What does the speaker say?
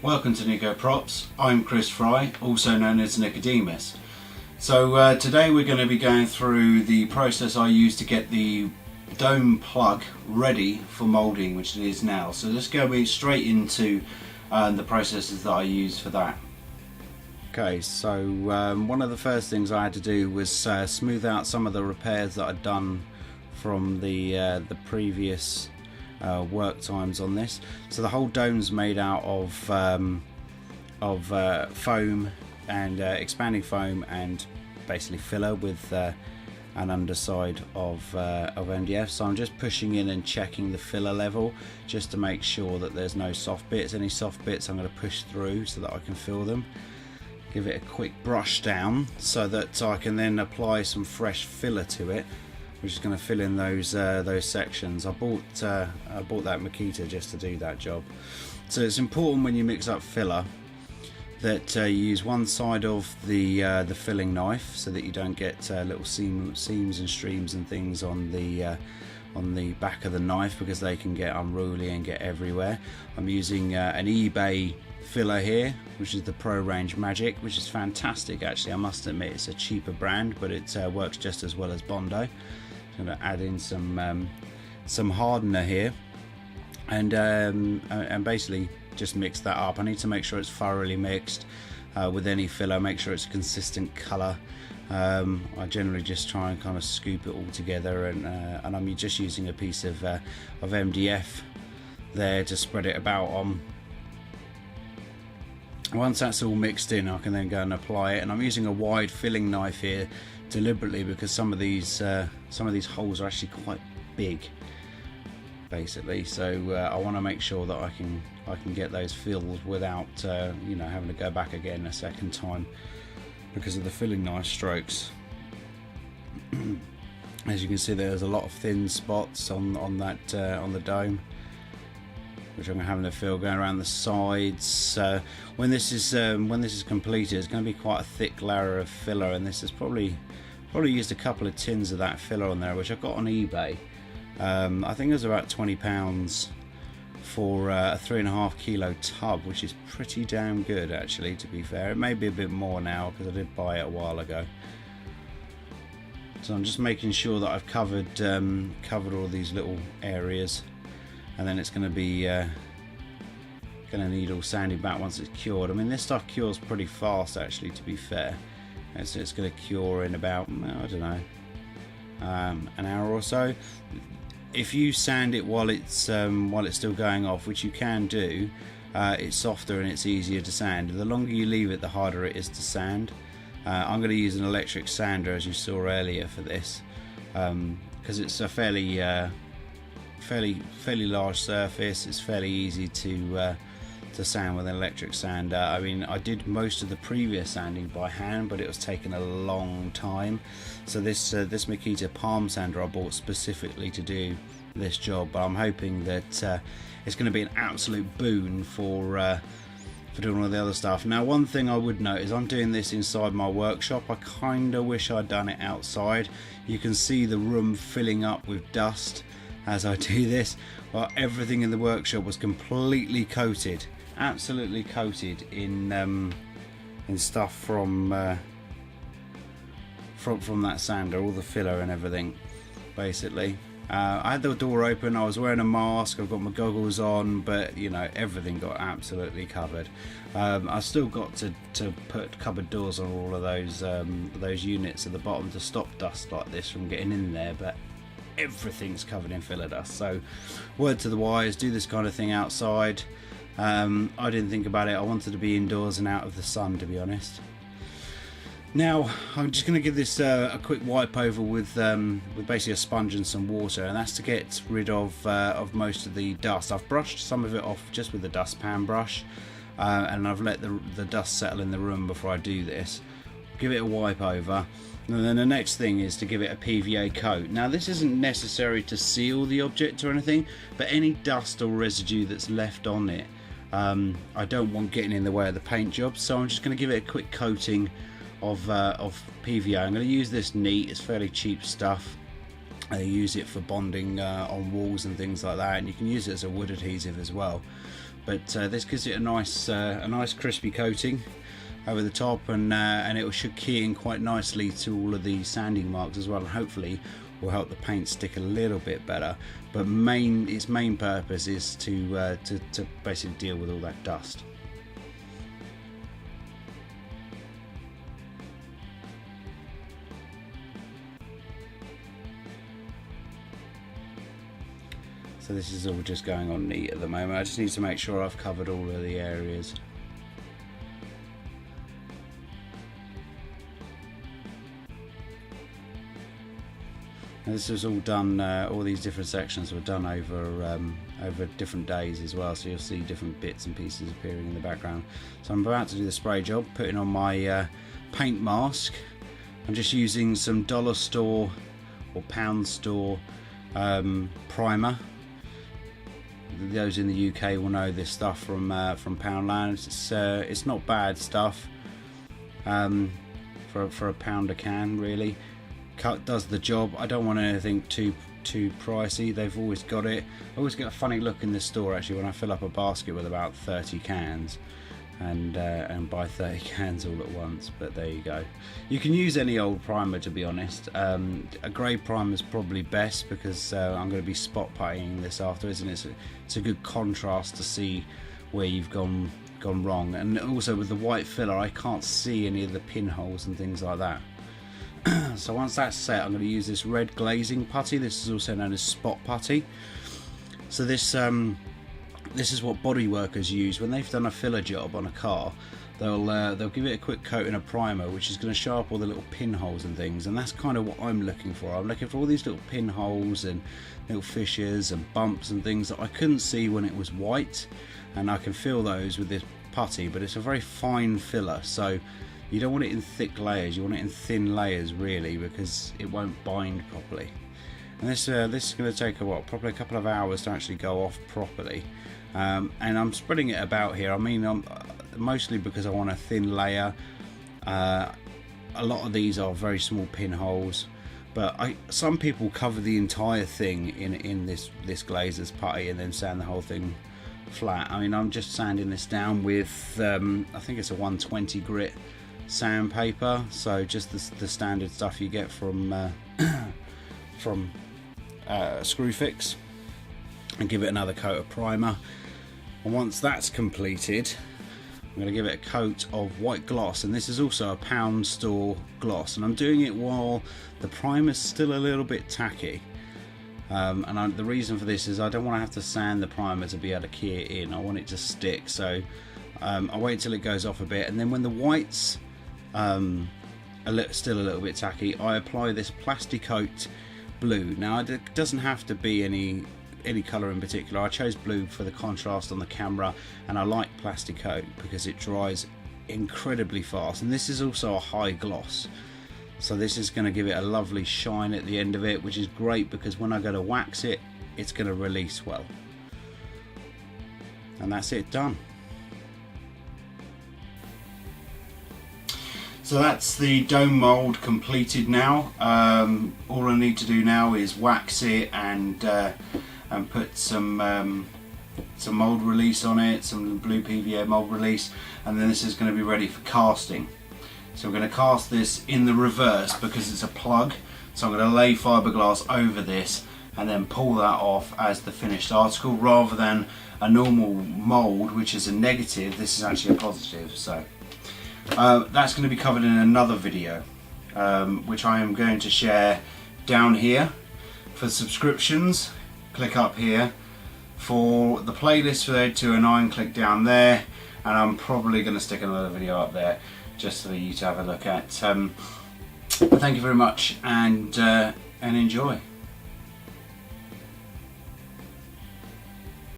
Welcome to Nico Props. I'm Chris Fry, also known as Nicodemus. So today we're going to be going through the process I use to get the dome plug ready for moulding, which it is now. So let's go straight into the processes that I use for that. Okay, so one of the first things I had to do was smooth out some of the repairs that I'd done from the previous work times on this. So the whole dome's made out of foam and expanding foam and basically filler with an underside of MDF. So I'm just pushing in and checking the filler level just to make sure that there's no soft bits. Any soft bits I'm going to push through so that I can fill them. Give it a quick brush down so that I can then apply some fresh filler to it, which is going to fill in those sections. I bought that Makita just to do that job. So it's important when you mix up filler that you use one side of the filling knife so that you don't get little seams and streams and things on the back of the knife, because they can get unruly and get everywhere. I'm using an eBay filler here, which is the Pro Range Magic, which is fantastic actually. I must admit it's a cheaper brand, but it works just as well as Bondo. I'm going to add in some hardener here and basically just mix that up. I need to make sure it's thoroughly mixed with any filler, make sure it's a consistent colour. I generally just try and kind of scoop it all together, and I'm just using a piece of MDF there to spread it about on. Once that's all mixed in, I can then go and apply it, and I'm using a wide filling knife here deliberately because some of these holes are actually quite big basically, so I want to make sure that I can get those filled without having to go back again a second time because of the filling knife strokes. As you can see, there's a lot of thin spots on the dome, which I'm having to fill going around the sides. When this is completed, it's going to be quite a thick layer of filler, and this is probably used a couple of tins of that filler on there, which I got on eBay. I think it was about £20 for a 3.5 kilo tub, which is pretty damn good actually, to be fair. It may be a bit more now because I did buy it a while ago. So I'm just making sure that I've covered all these little areas, and then it's going to be going to need all sanding back once it's cured. I mean, this stuff cures pretty fast actually, to be fair. It's going to cure in about, I don't know, an hour or so. If you sand it while it's still going off, which you can do, it's softer and it's easier to sand. The longer you leave it, the harder it is to sand. I'm going to use an electric sander, as you saw earlier, for this, because it's a fairly large surface. It's fairly easy to sand with an electric sander. I mean, I did most of the previous sanding by hand, but it was taking a long time. So this Makita palm sander I bought specifically to do this job, but I'm hoping that it's going to be an absolute boon for doing all the other stuff. Now, one thing I would note is I'm doing this inside my workshop. I kind of wish I'd done it outside. You can see the room filling up with dust as I do this. Well, everything in the workshop was completely coated, absolutely coated in stuff from that sander, all the filler and everything basically. I had the door open, I was wearing a mask, I've got my goggles on, but you know, everything got absolutely covered. I still got to put cupboard doors on all of those units at the bottom to stop dust like this from getting in there, but everything's covered in filler dust. So word to the wise, do this kind of thing outside. I didn't think about it. I wanted to be indoors and out of the sun, to be honest. Now I'm just going to give this a quick wipe over with basically a sponge and some water, and that's to get rid of most of the dust. I've brushed some of it off just with the dustpan brush, and I've let the dust settle in the room before I do this. Give it a wipe over, and then the next thing is to give it a PVA coat. Now, this isn't necessary to seal the object or anything, but any dust or residue that's left on it, I don't want getting in the way of the paint job, so I'm just going to give it a quick coating of PVA. I'm going to use this neat, it's fairly cheap stuff. I use it for bonding on walls and things like that, and you can use it as a wood adhesive as well. but this gives it a nice crispy coating over the top, and it should key in quite nicely to all of the sanding marks as well, and hopefully will help the paint stick a little bit better. But its main purpose is to basically deal with all that dust. So this is all just going on neat at the moment. I just need to make sure I've covered all of the areas. And this was all done, all these different sections were done over different days as well, so you'll see different bits and pieces appearing in the background. So I'm about to do the spray job, putting on my paint mask. I'm just using some dollar store or pound store primer. Those in the UK will know this stuff from Poundland. It's not bad stuff for a pound a can, really. Does the job. I don't want anything too pricey. They've always got it. I always get a funny look in this store actually when I fill up a basket with about 30 cans and buy 30 cans all at once. But there you go. You can use any old primer, to be honest. A grey primer is probably best because I'm going to be spot puttying this afterwards, and it's a good contrast to see where you've gone wrong. And also with the white filler, I can't see any of the pinholes and things like that. So once that's set, I'm going to use this red glazing putty. This is also known as spot putty. So this is what body workers use when they've done a filler job on a car. They'll give it a quick coat in a primer, which is going to show up all the little pinholes and things, and that's kind of what I'm looking for. I'm looking for all these little pinholes and little fissures and bumps and things that I couldn't see when it was white, and I can fill those with this putty. But it's a very fine filler, so you don't want it in thick layers, you want it in thin layers really, because it won't bind properly. And this is going to take probably a couple of hours to actually go off properly. And I'm spreading it about here. I mean, mostly because I want a thin layer. A lot of these are very small pinholes, but some people cover the entire thing in this glazer's putty and then sand the whole thing flat. I mean, I'm just sanding this down with I think it's a 120 grit sandpaper, so just the standard stuff you get from Screwfix, and give it another coat of primer. And once that's completed, I'm going to give it a coat of white gloss, and this is also a pound store gloss, and I'm doing it while the primer's still a little bit tacky. The reason for this is I don't want to have to sand the primer to be able to key it in. I want it to stick, so I wait till it goes off a bit, and then when the white's still a little bit tacky, I apply this Plasticoat blue. Now it doesn't have to be any colour in particular. I chose blue for the contrast on the camera, and I like Plasticoat because it dries incredibly fast, and this is also a high gloss, so this is going to give it a lovely shine at the end of it, which is great because when I go to wax it, it's going to release well. And that's it, done. So that's the dome mould completed now. All I need to do now is wax it and put some mould release on it, some blue PVA mould release, and then this is going to be ready for casting. So we're going to cast this in the reverse because it's a plug. So I'm going to lay fiberglass over this and then pull that off as the finished article, rather than a normal mould which is a negative. This is actually a positive. So that's going to be covered in another video, which I am going to share down here. For subscriptions, click up here. For the playlist for the ED-209, click down there, and I'm probably going to stick another video up there just for you to have a look at. Thank you very much, and enjoy.